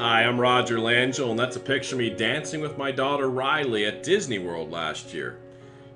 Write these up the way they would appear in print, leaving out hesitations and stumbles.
Hi, I'm Roger Langell, and that's a picture of me dancing with my daughter Riley at Disney World last year.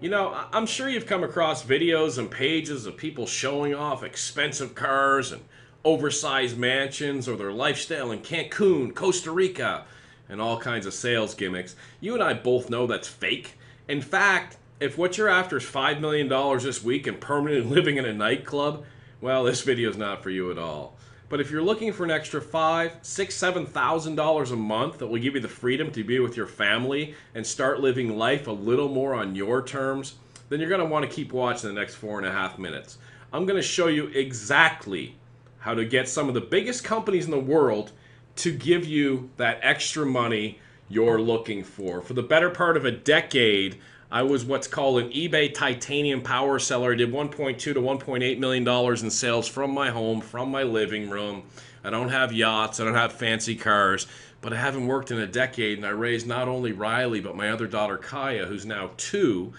You know, I'm sure you've come across videos and pages of people showing off expensive cars and oversized mansions or their lifestyle in Cancun, Costa Rica, and all kinds of sales gimmicks. You and I both know that's fake. In fact, if what you're after is $5 million this week and permanently living in a nightclub, well, this video is not for you at all. But if you're looking for an extra $5,000, $6,000, $7,000 a month that will give you the freedom to be with your family and start living life a little more on your terms, then you're going to want to keep watching the next 4.5 minutes. I'm going to show you exactly how to get some of the biggest companies in the world to give you that extra money you're looking for. For the better part of a decade, I was what's called an eBay titanium power seller. I did $1.2 to $1.8 million in sales from my home, from my living room. I don't have yachts, I don't have fancy cars, but I haven't worked in a decade, and I raised not only Riley, but my other daughter Kaya, who's now 2.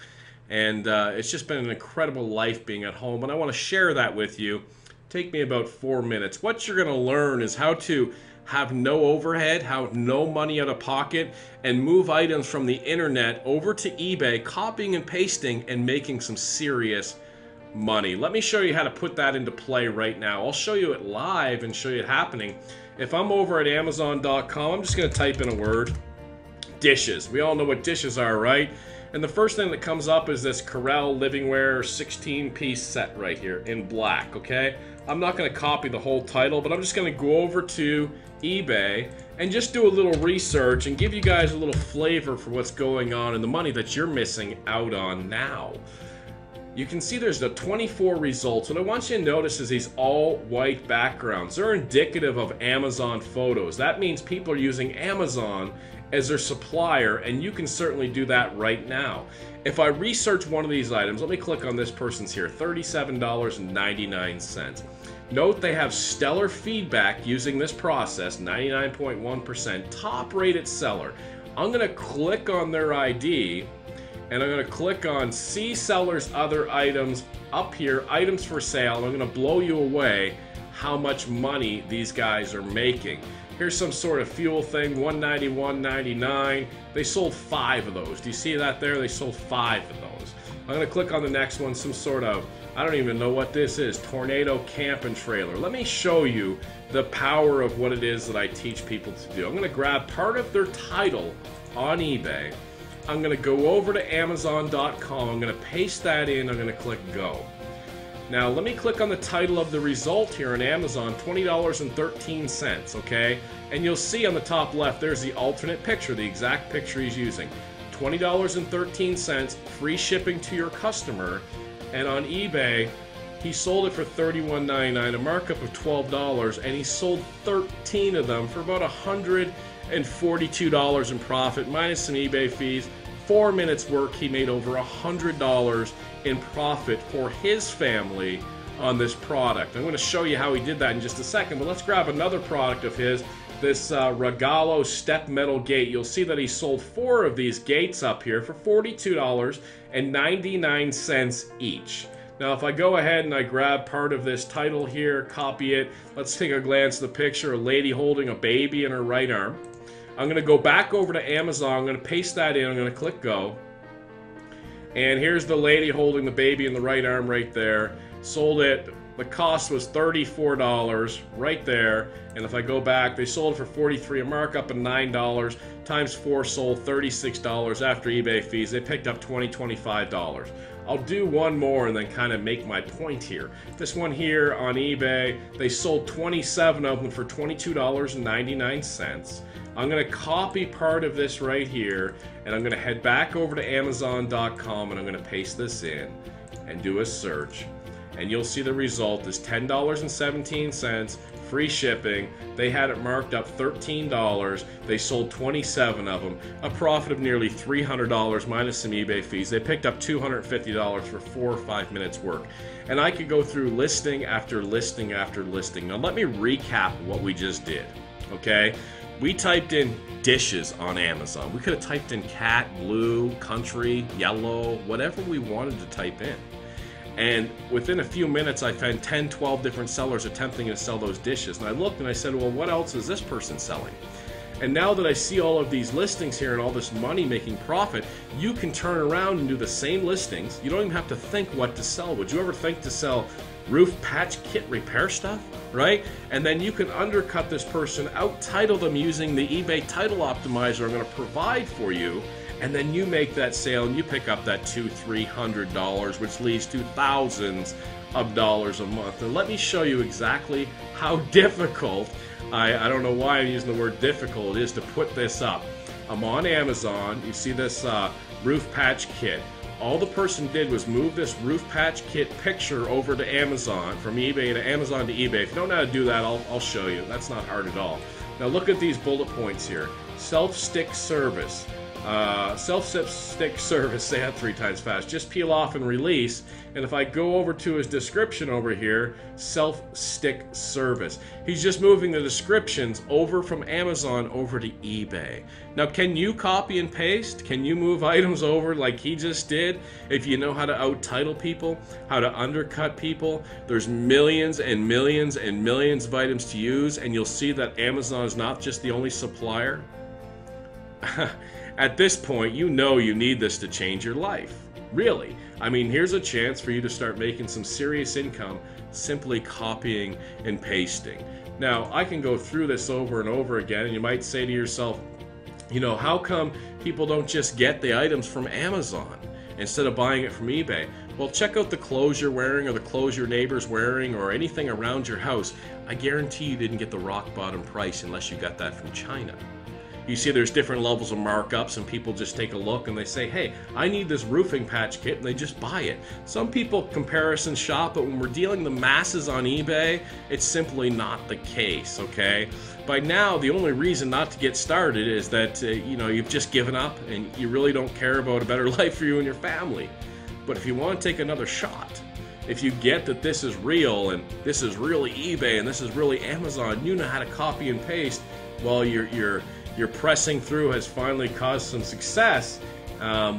And it's just been an incredible life being at home, and I want to share that with you. Take me about 4 minutes. What you're going to learn is how to have no overhead, have no money out of pocket, and move items from the internet over to eBay, copying and pasting and making some serious money. Let me show you how to put that into play right now. I'll show you it live and show you it happening. If I'm over at Amazon.com, I'm just going to type in a word, dishes. We all know what dishes are, right? And the first thing that comes up is this Corel Livingware 16-piece set right here in black, okay? I'm not going to copy the whole title, but I'm just going to go over to eBay and just do a little research and give you guys a little flavor for what's going on and the money that you're missing out on now. You can see there's the 24 results. What I want you to notice is these all white backgrounds. They're indicative of Amazon photos. That means people are using Amazon as their supplier, and you can certainly do that right now. If I research one of these items, let me click on this person's here, $37.99. Note they have stellar feedback using this process, 99.1%, top rated seller. I'm going to click on their ID, and I'm going to click on see seller's other items up here, items for sale. I'm going to blow you away how much money these guys are making. Here's some sort of fuel thing, $191.99. They sold 5 of those. Do you see that there? They sold 5 of those. I'm going to click on the next one, some sort of, I don't even know what this is, tornado camp and trailer. Let me show you the power of what it is that I teach people to do. I'm going to grab part of their title on eBay. I'm going to go over to Amazon.com. I'm going to paste that in. I'm going to click go. Now let me click on the title of the result here on Amazon, $20.13, okay? And you'll see on the top left, there's the alternate picture, the exact picture he's using. $20.13, free shipping to your customer, and on eBay, he sold it for $31.99, a markup of $12, and he sold 13 of them for about $142 in profit, minus some eBay fees. 4 minutes work, he made over $100 in profit for his family on this product. I'm going to show you how he did that in just a second, but let's grab another product of his, this Regalo step metal gate. You'll see that he sold 4 of these gates up here for $42.99 each. Now if I go ahead and I grab part of this title here, copy it, let's take a glance at the picture, a lady holding a baby in her right arm. I'm going to go back over to Amazon, I'm going to paste that in, I'm going to click go. And here's the lady holding the baby in the right arm right there. Sold it, the cost was $34 right there. And if I go back, they sold it for $43, a markup of $9, times 4 sold $36 after eBay fees. They picked up $20, $25. I'll do one more and then kind of make my point here. This one here on eBay, they sold 27 of them for $22.99. I'm going to copy part of this right here, and I'm going to head back over to Amazon.com, and I'm going to paste this in and do a search. And you'll see the result is $10.17, free shipping. They had it marked up $13. They sold 27 of them, a profit of nearly $300 minus some eBay fees. They picked up $250 for 4 or 5 minutes work. And I could go through listing after listing after listing. Now let me recap what we just did, okay? We typed in dishes on Amazon. We could have typed in cat, blue, country, yellow, whatever we wanted to type in. And within a few minutes, I found 10, 12 different sellers attempting to sell those dishes. And I looked and I said, well, what else is this person selling? And now that I see all of these listings here and all this money making profit, you can turn around and do the same listings. You don't even have to think what to sell. Would you ever think to sell roof patch kit repair stuff, right? And then you can undercut this person, out-title them using the eBay title optimizer I'm going to provide for you, and then you make that sale and you pick up that $200-300, which leads to thousands of dollars a month. And let me show you exactly how difficult, I don't know why I'm using the word difficult, it is to put this up. I'm on Amazon. You see this roof patch kit. All the person did was move this roof patch kit picture over to Amazon, from eBay to Amazon to eBay. If you don't know how to do that, I'll show you. That's not hard at all. Now look at these bullet points here. Self-stick service. Self-stick service, say that 3 times fast. Just peel off and release. And if I go over to his description over here, self-stick service. He's just moving the descriptions over from Amazon over to eBay. Now, can you copy and paste? Can you move items over like he just did? If you know how to out-title people, how to undercut people, there's millions and millions and millions of items to use, and you'll see that Amazon is not just the only supplier. At this point, you know you need this to change your life. Really. I mean, here's a chance for you to start making some serious income simply copying and pasting. Now, I can go through this over and over again, and you might say to yourself, you know, how come people don't just get the items from Amazon instead of buying it from eBay? Well, check out the clothes you're wearing or the clothes your neighbor's wearing or anything around your house. I guarantee you didn't get the rock bottom price unless you got that from China. You see there's different levels of markups, and people just take a look and they say, hey, I need this roofing patch kit, and they just buy it. Some people comparison shop, but when we're dealing the masses on eBay, it's simply not the case, okay? By now, the only reason not to get started is that, you know, you've just given up and you really don't care about a better life for you and your family. But if you want to take another shot, if you get that this is real and this is really eBay and this is really Amazon, you know how to copy and paste, well, your pressing through has finally caused some success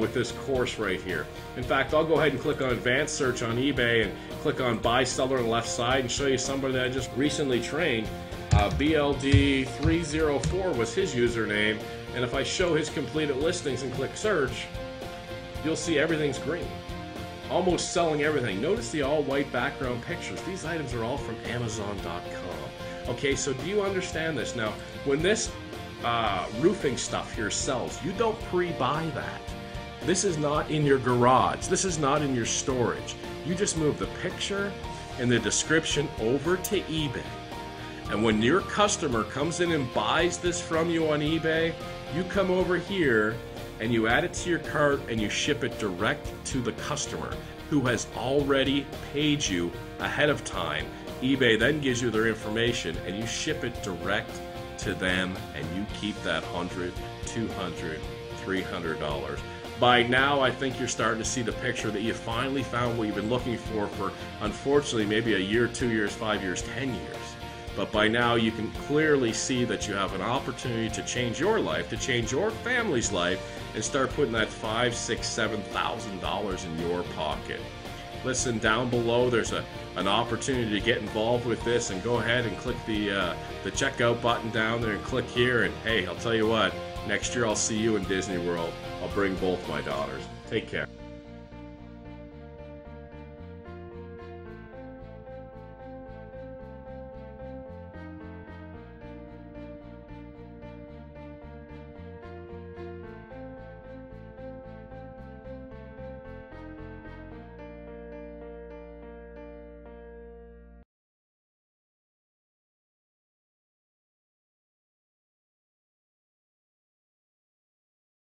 with this course right here. In fact, I'll go ahead and click on advanced search on eBay and click on buy seller on the left side and show you somebody that I just recently trained. BLD304 was his username, and if I show his completed listings and click search, you'll see everything's green. Almost selling everything. Notice the all white background pictures. These items are all from Amazon.com. Okay, so do you understand this? Now, when this roofing stuff here sells, you don't pre-buy that. This is not in your garage. This is not in your storage. You just move the picture and the description over to eBay. And when your customer comes in and buys this from you on eBay, you come over here and you add it to your cart and you ship it direct to the customer who has already paid you ahead of time. eBay then gives you their information and you ship it direct to them, and you keep that $100, $200, $300. By now, I think you're starting to see the picture that you finally found what you've been looking for unfortunately, maybe a year, 2 years, 5 years, 10 years. But by now, you can clearly see that you have an opportunity to change your life, to change your family's life, and start putting that $5,000, $6,000, $7,000 in your pocket. Listen, down below there's an opportunity to get involved with this, and go ahead and click the checkout button down there and click here, and hey, I'll tell you what, next year I'll see you in Disney World. I'll bring both my daughters. Take care.